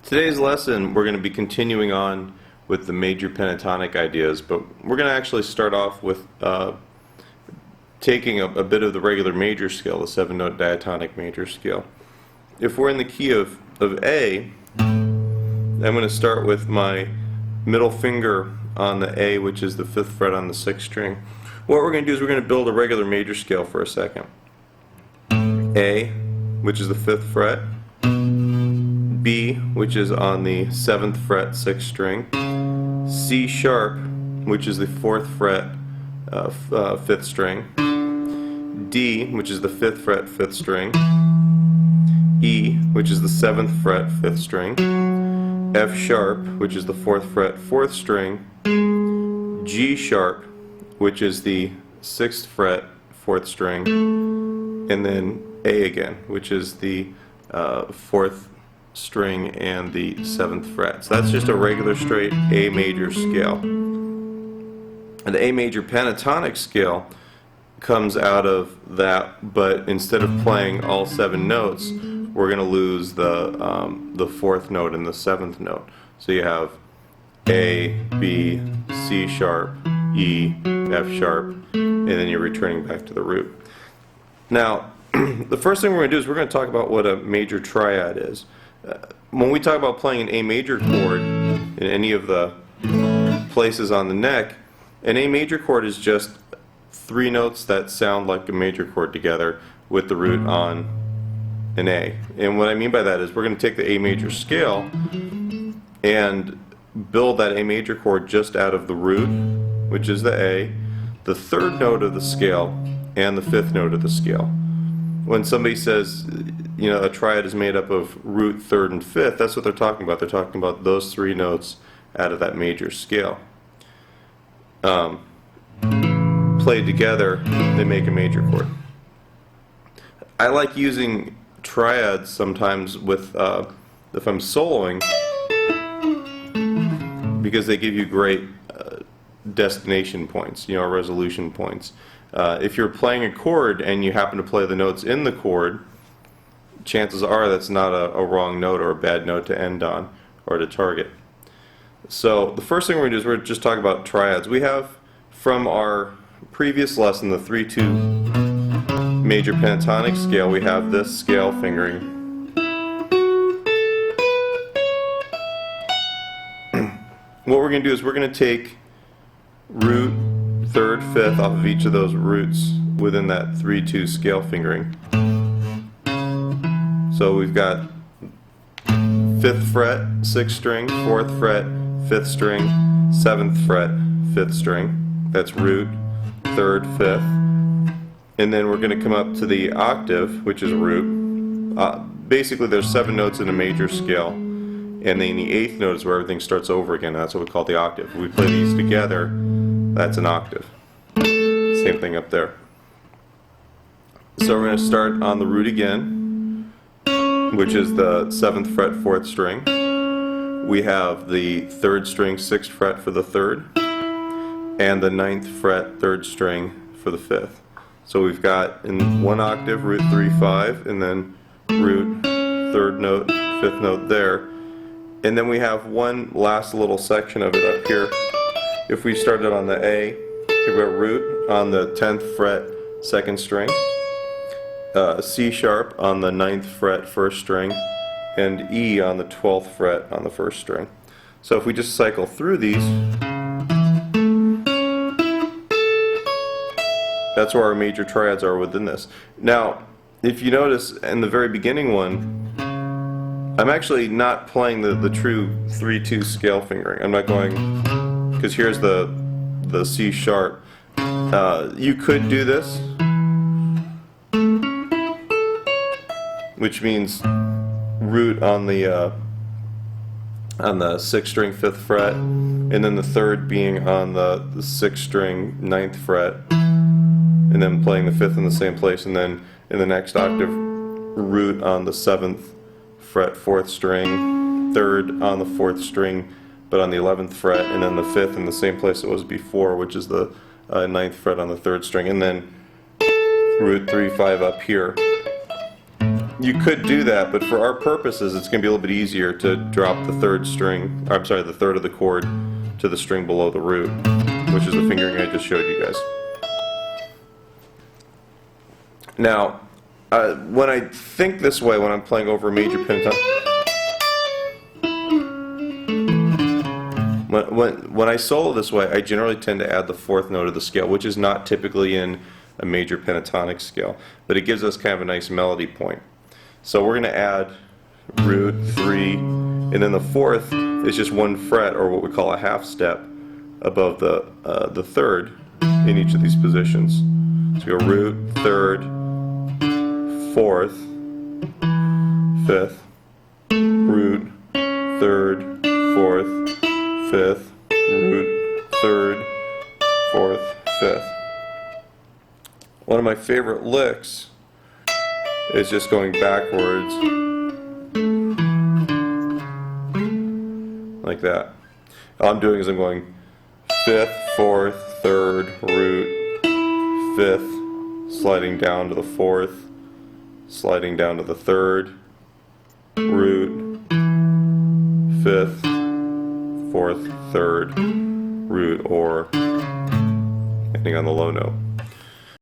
Today's lesson, we're going to be continuing on with the major pentatonic ideas, but we're going to actually start off with taking a bit of the regular major scale, the 7-note diatonic major scale. If we're in the key of A, I'm going to start with my middle finger on the A, which is the 5th fret on the 6th string. What we're going to do is we're going to build a regular major scale for a second. A, which is the 5th fret, B, which is on the 7th fret, 6th string, C sharp, which is the 4th fret, 5th string, D, which is the 5th fret, 5th string, E, which is the 7th fret, 5th string, F sharp, which is the 4th fret, 4th string, G sharp, which is the 6th fret, 4th string, and then A again, which is the 4th string and the 7th fret. So that's just a regular straight A major scale. And the A major pentatonic scale comes out of that, but instead of playing all 7 notes, we're going to lose the 4th note and the 7th note. So you have A, B, C sharp, E, F sharp, and then you're returning back to the root. Now, the first thing we're going to do is we're going to talk about what a major triad is. When we talk about playing an A major chord in any of the places on the neck, an A major chord is just 3 notes that sound like a major chord together with the root on an A. And what I mean by that is we're going to take the A major scale and build that A major chord just out of the root, which is the A, the 3rd note of the scale, and the 5th note of the scale. When somebody says, you know, a triad is made up of root, 3rd, and 5th, that's what they're talking about. They're talking about those 3 notes out of that major scale. Played together, they make a major chord. I like using triads sometimes with, if I'm soloing, because they give you great destination points, you know, resolution points. If you're playing a chord and you happen to play the notes in the chord, chances are that's not a wrong note or a bad note to end on or to target. So the first thing we're going to do is we're going to just talk about triads. We have from our previous lesson, the 3-2 major pentatonic scale, we have this scale fingering. What we're going to do is we're going to take root, 3rd, 5th off of each of those roots within that 3-2 scale fingering. So we've got 5th fret, 6th string, 4th fret, 5th string, 7th fret, 5th string. That's root, 3rd, 5th. And then we're going to come up to the octave, which is root. Basically there's 7 notes in a major scale, and then the 8th note is where everything starts over again. That's what we call the octave. If we play these together, that's an octave. Same thing up there. So we're going to start on the root again, which is the 7th fret, 4th string. We have the 3rd string, 6th fret for the 3rd, and the 9th fret, 3rd string for the 5th. So we've got in 1 octave, root 3, 5, and then root, 3rd note, 5th note there. And then we have one last little section of it up here. If we started on the A, we've got root on the 10th fret, 2nd string, C sharp on the 9th fret, 1st string, and E on the 12th fret on the 1st string. So if we just cycle through these, that's where our major triads are within this. Now, if you notice in the very beginning one, I'm actually not playing the true 3-2 scale fingering. I'm not going, because here's the C sharp. You could do this, which means root on the 6th string, 5th fret, and then the 3rd being on the 6th string, 9th fret, and then playing the 5th in the same place, and then in the next octave, root on the 7th fret, 4th string, 3rd on the 4th string, but on the 11th fret, and then the 5th in the same place it was before, which is the 9th fret on the 3rd string, and then root 3, 5 up here. You could do that, but for our purposes, it's going to be a little bit easier to drop the third string, I'm sorry, the third of the chord to the string below the root, which is the fingering I just showed you guys. Now, when I think this way, when I'm playing over a major pentatonic, when I solo this way, I generally tend to add the fourth note of the scale, which is not typically in a major pentatonic scale, but it gives us kind of a nice melody point. So we're going to add root, 3, and then the fourth is just one fret, or what we call a half step, above the third in each of these positions. So we go root, third, fourth, fifth, root, third, fourth, fifth, root, third, fourth, fifth. One of my favorite licks is just going backwards like that. All I'm doing is I'm going fifth, fourth, third, root, fifth, sliding down to the fourth, sliding down to the third, root, fifth, fourth, third, root, or ending on the low note.